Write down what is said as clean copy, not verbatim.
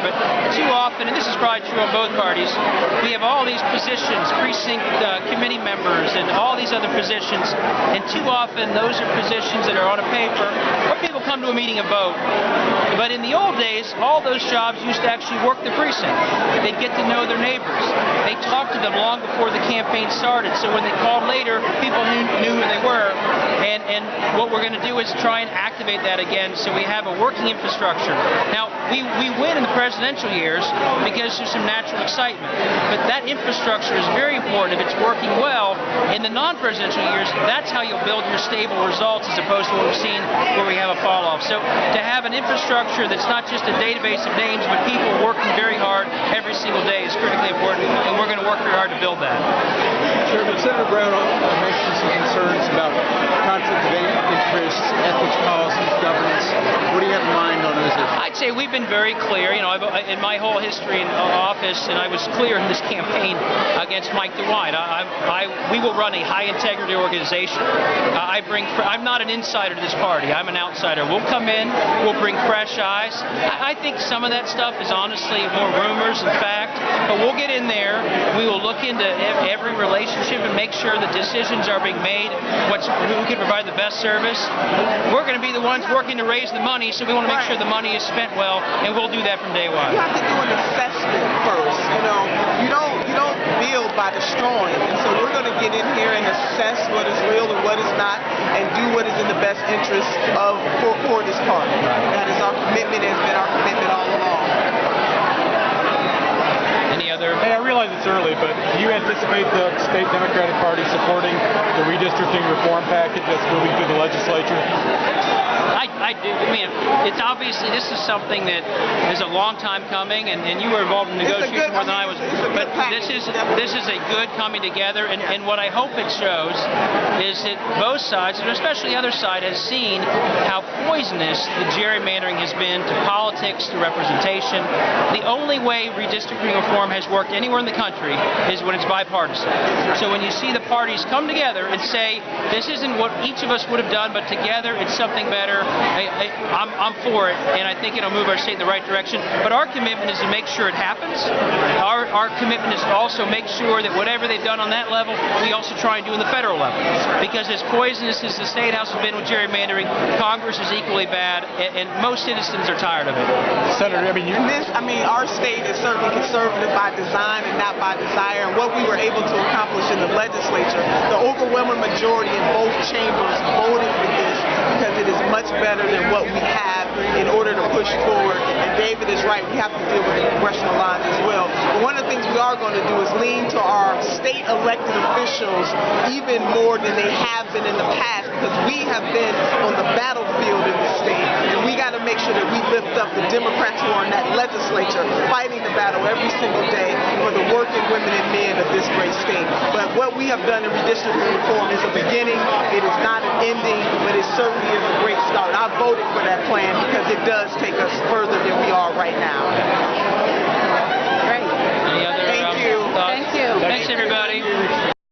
but too often, and this is probably true on both parties, we have all these positions, precinct committee members, and all these other positions, and too often those are positions that are on a paper, or people come to a meeting and vote. But in the old days, all those jobs used to actually work the precinct. They'd get to know their neighbors. They talked to them long before the campaign started, so when they called later, people knew who they were. And what we're going to do is try and activate that again so we have a working infrastructure. Now, we win in the presidential years because there's some natural excitement, but that infrastructure is very important. If it's working well in the non-presidential years, that's how you'll build your stable results as opposed to what we've seen where we have a fall-off. So to have an infrastructure that's not just a database of names, but people working very hard every single day is critically important, and we're going to work very hard to build that. Sure, but Senator Brown mentioned some concerns about conflict of interest, ethics policies, governance. What do you have in mind on those issues? I'd say we've been very clear. You know, in my whole history in office, and I was clear in this campaign against Mike DeWine. We will run a high-integrity organization. I'm not an insider to this party. I'm an outsider. We'll come in. We'll bring fresh eyes. I think some of that stuff is honestly more rumors than fact, but we'll get in there. We will look into every relationship and make sure the decisions are being made, who can provide the best service. We're going to be the ones working to raise the money, so we want to make sure the money is spent well, and we'll do that from day one. You have to do an assessment first. You know, you don't build by destroying. And so we're going to get in here and assess what is real and what is not, and do what is in the best interest for this party. That is our commitment, has been our commitment all along. Any other? Hey, I realize it's early, but do you anticipate the state Democratic Party supporting the redistricting reform package that's moving through the legislature? I do. I mean, it's obviously, this is something that is a long time coming, and you were involved in negotiations more than I was. But this is a good coming together, and what I hope it shows is that both sides, and especially the other side, has seen how poisonous the gerrymandering has been to politics, to representation. The only way redistricting reform has worked anywhere in the country is when it's bipartisan. So when you see the parties come together and say, this isn't what each of us would have done, but together it's something better, I'm for it, and I think it'll move our state in the right direction. But our commitment is to make sure it happens. Our commitment is to also make sure that whatever they've done on that level, we also try and do in the federal level. Because as poisonous as the State House has been with gerrymandering, Congress is equally bad, and most citizens are tired of it. Senator, our state is certainly conservative by design and not by desire. And what we were able to accomplish in the legislature, the overwhelming majority in both chambers voted for this because it is much better than what we have in order to push forward. And David is right, we have to deal with the congressional lines as well. But one of the things we are going to do is lean to our state elected officials even more than they have been in the past, because we have been on the battlefield in the state, and we got to make sure that we lift up the Democrats who are in that legislature fighting the battle every single day for the working women and men of this great state. But what we have done in redistricting reform is a beginning. It is not an ending, but it certainly is a great start. I voted for that plan because it does take us further than we are right now. Great. Any other Thank you. thoughts? Thank you. Thanks, everybody.